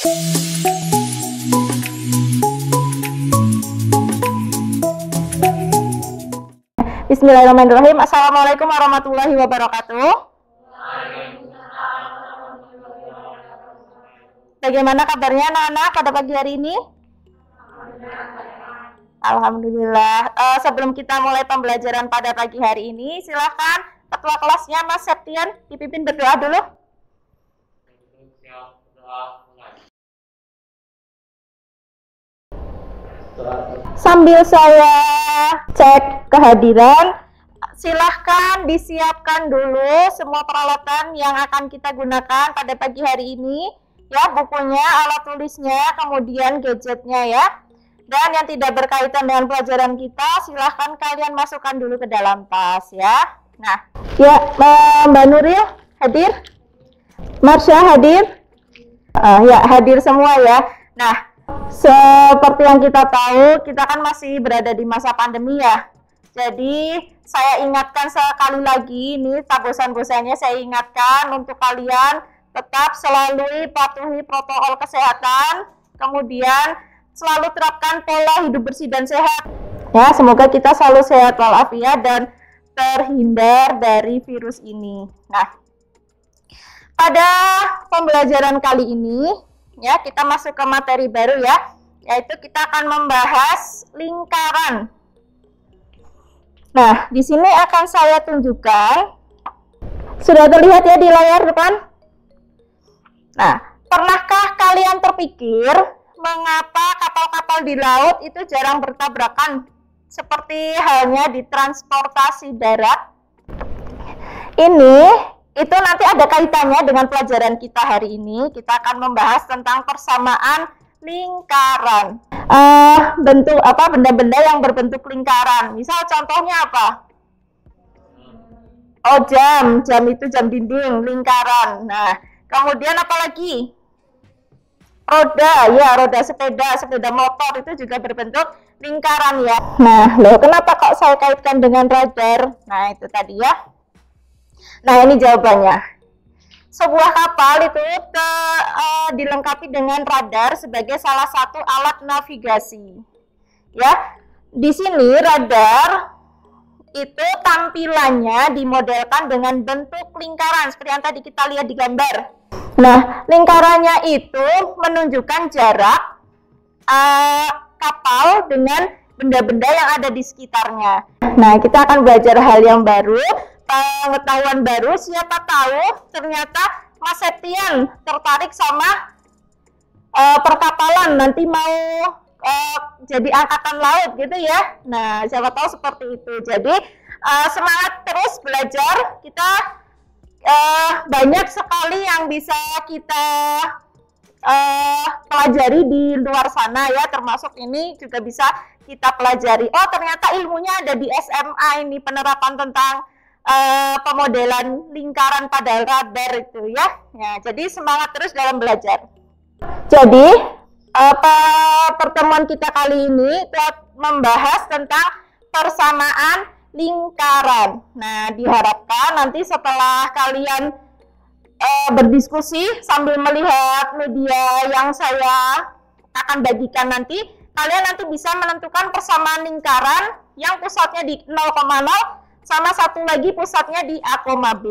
Bismillahirrahmanirrahim. Assalamualaikum warahmatullahi wabarakatuh. Bagaimana kabarnya anak-anak pada pagi hari ini? Alhamdulillah. Sebelum kita mulai pembelajaran pada pagi hari ini, silakan ketua kelasnya Mas Septian dipimpin berdoa dulu. Sambil saya cek kehadiran, silahkan disiapkan dulu semua peralatan yang akan kita gunakan pada pagi hari ini, ya, bukunya, alat tulisnya, kemudian gadgetnya, ya. Dan yang tidak berkaitan dengan pelajaran kita, silahkan kalian masukkan dulu ke dalam tas, ya. Nah, ya, Mbak Nuril hadir, Marsha hadir, ya, hadir semua, ya. Nah, seperti yang kita tahu, kita kan masih berada di masa pandemi, ya. Jadi saya ingatkan sekali lagi, ini bosan-bosannya saya ingatkan untuk kalian tetap selalu patuhi protokol kesehatan, kemudian selalu terapkan pola hidup bersih dan sehat. Ya, semoga kita selalu sehat walafiat dan terhindar dari virus ini. Nah, pada pembelajaran kali ini, ya, kita masuk ke materi baru, ya, yaitu kita akan membahas lingkaran. Nah, di sini akan saya tunjukkan, sudah terlihat ya di layar depan. Nah, pernahkah kalian terpikir mengapa kapal-kapal di laut itu jarang bertabrakan seperti halnya di transportasi darat? Ini itu nanti ada kaitannya dengan pelajaran kita hari ini. Kita akan membahas tentang persamaan lingkaran. Bentuk apa, benda-benda yang berbentuk lingkaran. Misal contohnya apa? Oh, jam itu jam dinding, lingkaran. Nah, kemudian apa lagi? Roda, ya, roda sepeda motor itu juga berbentuk lingkaran, ya. Nah, loh, kenapa kok saya kaitkan dengan radar? Nah, itu tadi, ya. Nah, ini jawabannya. Sebuah kapal itu dilengkapi dengan radar sebagai salah satu alat navigasi. Ya, di sini radar itu tampilannya dimodelkan dengan bentuk lingkaran seperti yang tadi kita lihat di gambar. Nah, lingkarannya itu menunjukkan jarak kapal dengan benda-benda yang ada di sekitarnya. Nah, kita akan belajar hal yang baru, pengetahuan baru. Siapa tahu ternyata Mas Septian tertarik sama perkapalan, nanti mau jadi angkatan laut gitu, ya. Nah, siapa tahu seperti itu. Jadi semangat terus belajar. Kita banyak sekali yang bisa kita pelajari di luar sana, ya, termasuk ini juga bisa kita pelajari. Oh, ternyata ilmunya ada di SMA ini, penerapan tentang pemodelan lingkaran pada radar itu, ya. Ya, jadi semangat terus dalam belajar. Jadi pertemuan kita kali ini membahas tentang persamaan lingkaran. Nah, diharapkan nanti setelah kalian berdiskusi sambil melihat media yang saya akan bagikan nanti, kalian nanti bisa menentukan persamaan lingkaran yang pusatnya di 0,0 sama satu lagi pusatnya di A, B.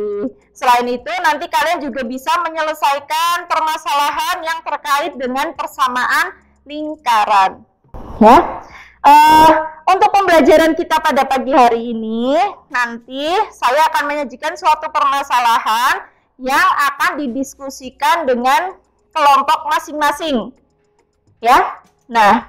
Selain itu, nanti kalian juga bisa menyelesaikan permasalahan yang terkait dengan persamaan lingkaran. Ya. Untuk pembelajaran kita pada pagi hari ini, nanti saya akan menyajikan suatu permasalahan yang akan didiskusikan dengan kelompok masing-masing. Ya. Nah,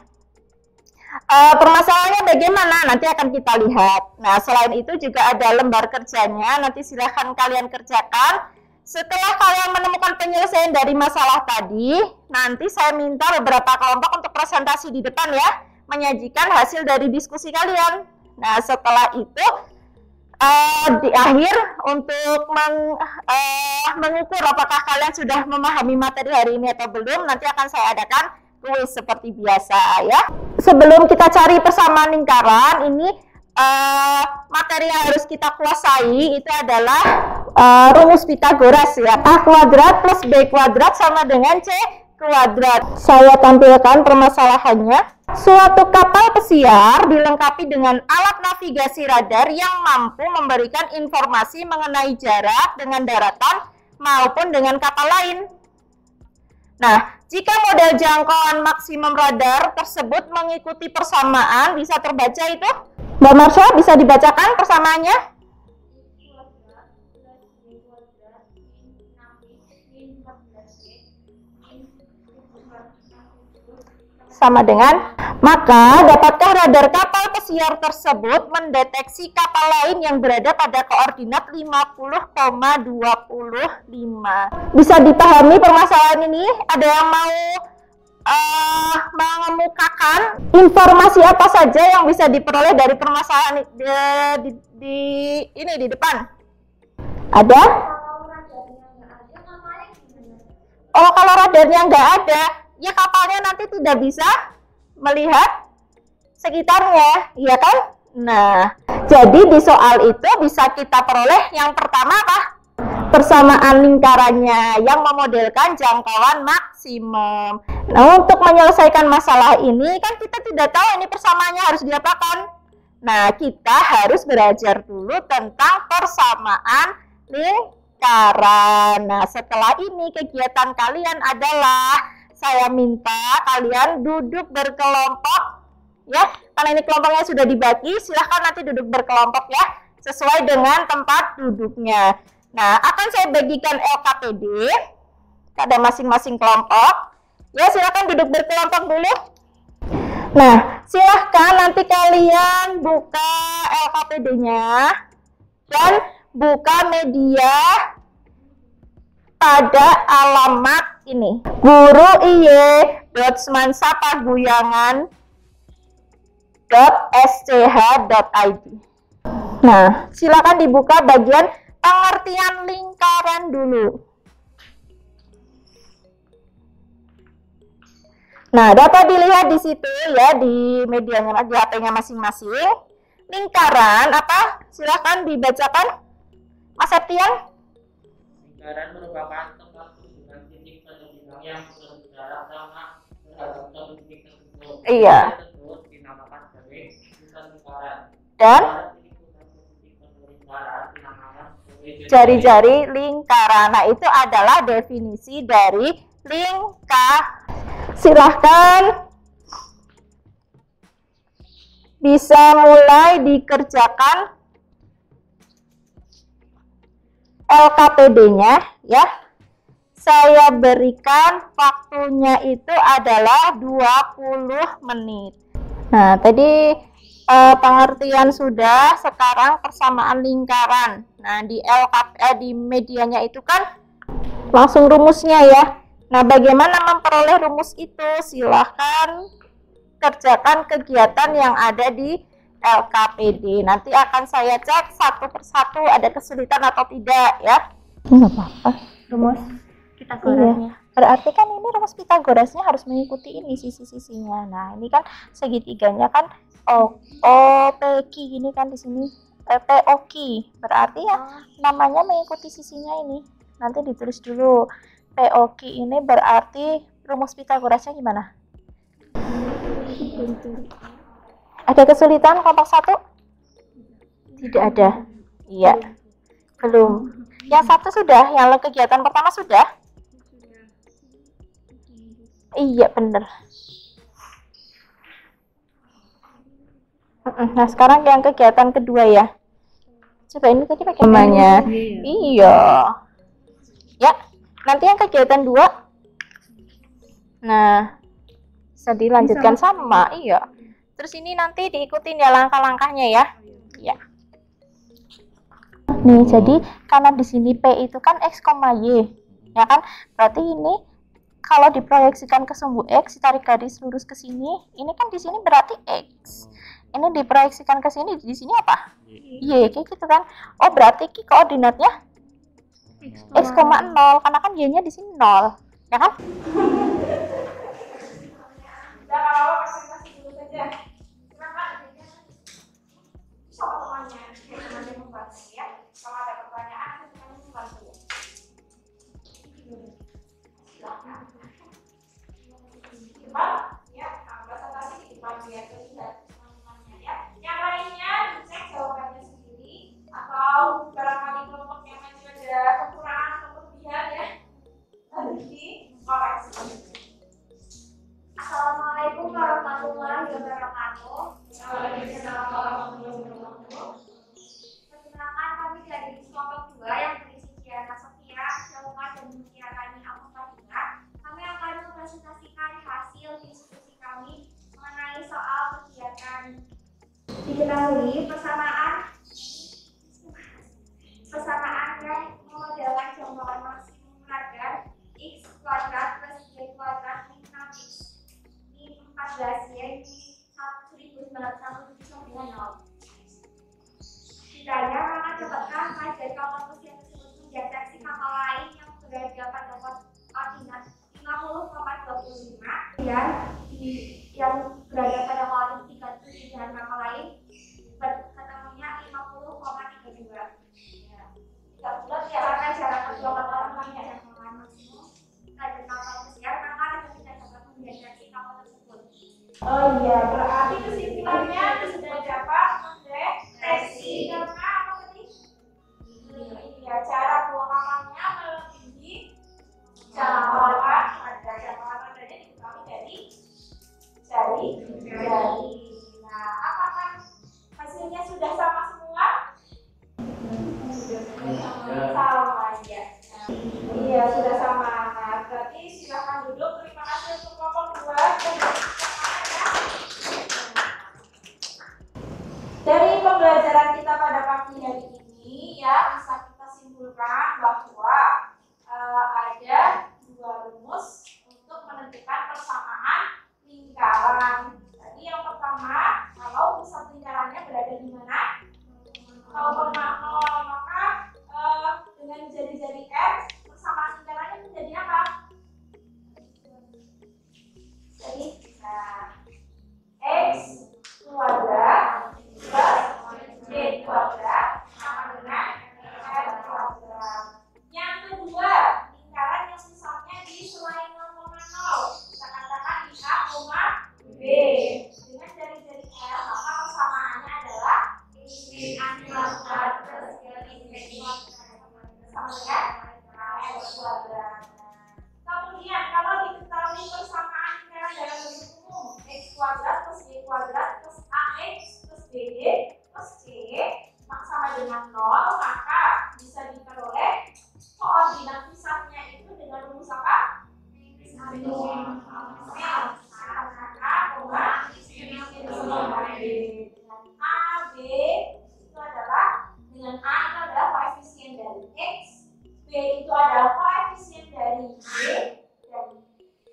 permasalahannya bagaimana nanti akan kita lihat. Nah, selain itu juga ada lembar kerjanya, nanti silahkan kalian kerjakan. Setelah kalian menemukan penyelesaian dari masalah tadi, nanti saya minta beberapa kelompok untuk presentasi di depan, ya, menyajikan hasil dari diskusi kalian. Nah, setelah itu di akhir untuk mengukur apakah kalian sudah memahami materi hari ini atau belum, nanti akan saya adakan kuis seperti biasa, ya. Sebelum kita cari persamaan lingkaran, ini materi yang harus kita kuasai itu adalah rumus Pitagoras, ya. A kuadrat plus B kuadrat sama dengan C kuadrat. Saya tampilkan permasalahannya. Suatu kapal pesiar dilengkapi dengan alat navigasi radar yang mampu memberikan informasi mengenai jarak dengan daratan maupun dengan kapal lain. Nah, jika model jangkauan maksimum radar tersebut mengikuti persamaan, bisa terbaca itu? Mbak Marsha, bisa dibacakan persamaannya? Sama dengan, maka dapatkah radar kapal pesiar tersebut mendeteksi kapal lain yang berada pada koordinat 50,25. Bisa dipahami permasalahan ini? Ada yang mau mengemukakan informasi apa saja yang bisa diperoleh dari permasalahan di depan? Ada? Oh, kalau radarnya nggak ada, ya kapalnya nanti tidak bisa melihat sekitarnya, ya kan? Nah, jadi di soal itu bisa kita peroleh yang pertama apa? Persamaan lingkarannya yang memodelkan jangkauan maksimum. Nah, untuk menyelesaikan masalah ini kan kita tidak tahu ini persamaannya harus diapakan. Nah, kita harus belajar dulu tentang persamaan lingkaran. Nah, setelah ini kegiatan kalian adalah saya minta kalian duduk berkelompok ya, karena ini kelompoknya sudah dibagi, silahkan nanti duduk berkelompok ya, sesuai dengan tempat duduknya. Nah, akan saya bagikan LKPD pada masing-masing kelompok ya, silahkan duduk berkelompok dulu. Nah, silahkan nanti kalian buka LKPD-nya dan buka media pada alamat ini, guruiy.smansapaguyangan.sch.id. Nah, silakan dibuka bagian pengertian lingkaran dulu. Nah, dapat dilihat di situ ya, di medianya, di HP-nya masing-masing. Lingkaran apa? Silakan dibacakan, Mas Septian. Lingkaran merupakan tempat kunjungan titik penunjang yang berjarak sama terhadap satu titik tersebut. Iya. Tersebut dinamakan sebagai pusat lingkaran. Dan jari-jari lingkaran. Nah, itu adalah definisi dari lingkaran. Silahkan bisa mulai dikerjakan LKPD-nya ya. Saya berikan waktunya itu adalah 20 menit. Nah, tadi pengertian sudah, sekarang persamaan lingkaran. Nah, di medianya itu kan langsung rumusnya ya. Nah, bagaimana memperoleh rumus itu? Silahkan kerjakan kegiatan yang ada di LKPD. Nanti akan saya cek satu persatu ada kesulitan atau tidak ya. Enggak apa-apa. Rumus Pitagorasnya. Iya. Berarti kan ini rumus Pitagorasnya harus mengikuti ini sisi-sisinya. Nah, ini kan segitiganya kan OPQ ini kan di sini POQ. Berarti ya namanya mengikuti sisinya ini. Nanti ditulis dulu. POQ ini berarti rumus Pitagorasnya gimana? Ada kesulitan kelompok 1? Tidak ada. Iya. Belum. Yang satu sudah, yang kegiatan pertama sudah? Iya, benar. Nah, sekarang yang kegiatan kedua ya. Coba ini tadi pakai namanya. Iya. Ya, nanti yang kegiatan 2. Nah, bisa dilanjutkan sama. Iya. Terus ini nanti diikutin ya langkah-langkahnya ya. Ya. Nih, jadi karena di sini P itu kan X, Y. Ya kan? Berarti ini kalau diproyeksikan ke sumbu X, ditarik garis lurus ke sini, ini kan di sini berarti X. Ini diproyeksikan ke sini, di sini apa? Y, kayak gitu kan. Oh, berarti koordinatnya X, 0, karena kan Y-nya di sini 0. Ya kan? diketahui persamaan yang memodelkan jangkauan maksimum radar x kuadrat plus y kuadrat min 6x min 14 y min 1970. Ditanya, maka dapatkah dari kalkulus yang tersebut mendeteksi kapal lain yang berada pada koordinat 50,25 dan yang berada pada koordinat 37 dengan kapal lain ketemunya 50,32. Tidak bulat ya, karena jarak kedua kapal hanya jangkauan maksimum dari kapal pesiar, maka tidak dapat mendeteksi kapal tersebut. Oh iya, berarti kesimpulannya sudah dapat mendeteksi karena apa tadi? Iya, cara buang kapalnya melebihi jangkauan radar. Jangkauan radarnya diketahui dari jari. Nah, apakah hasilnya sudah sama semua? Sama ya. Iya, sudah sama. Nah, berarti silakan duduk. Terima kasih untuk kelompok 2 dan dari pembelajaran kita pada pagi hari ini ya bisa kita simpulkan bahwa ada 2 rumus untuk menentukan persamaan lingkaran. Tadi yang pertama, kalau pusat lingkarannya berada di mana? 0,0, maka dengan jari-jari X persamaan lingkarannya menjadi apa? Jadi X kuadrat plus Y kuadrat sama dengan R kuadrat. Yang kedua, lingkaran yang pusatnya di selain 0,0, kita katakan di A, B. Dengan jari-jari L, maka persamaannya adalah min A kuadrat plus Y sama dengan R kuadrat. Kemudian kalau diketahui persamaan lingkaran dalam bentuk umum X kuadrat plus Y kuadrat plus AX plus BD plus C sama dengan 0, maka bisa diperoleh koordinat pusatnya itu dengan rumus apa? A, B itu adalah dengan A itu adalah koefisien dari X, B itu adalah koefisien dari Y, dan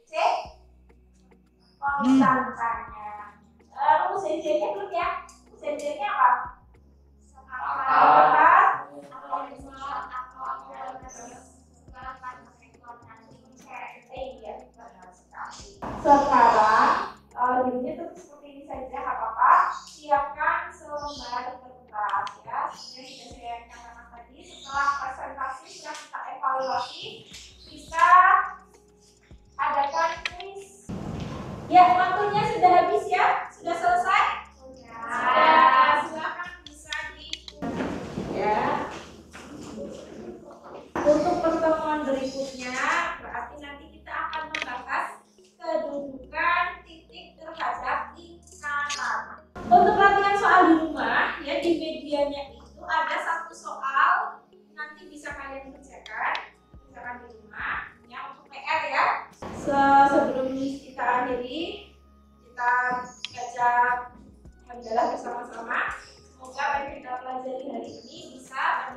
C konstantannya. Rumus Z-nya dulu ya. Z-nya apa? Sekarang dirinya tetap seperti ini saja, apa-apa. Siapkan selembar kertas ya. Seperti yang sudah saya katakan tadi, setelah presentasi sudah kita evaluasi, bisa adakan kuis. Ya, waktunya sudah habis ya? Sudah selesai? Sudah. Silakan bisa ya. Untuk pertemuan berikutnya, berarti nanti kita akan membahas kedudukan titik terhadap lingkaran. Untuk latihan soal di rumah, ya di medianya itu ada satu soal nanti bisa kalian kerjakan, misalkan di rumah. Ya untuk PR ya. Sebelum kita akhiri, kita baca hamdalah bersama-sama. Semoga apa yang kita pelajari hari ini bisa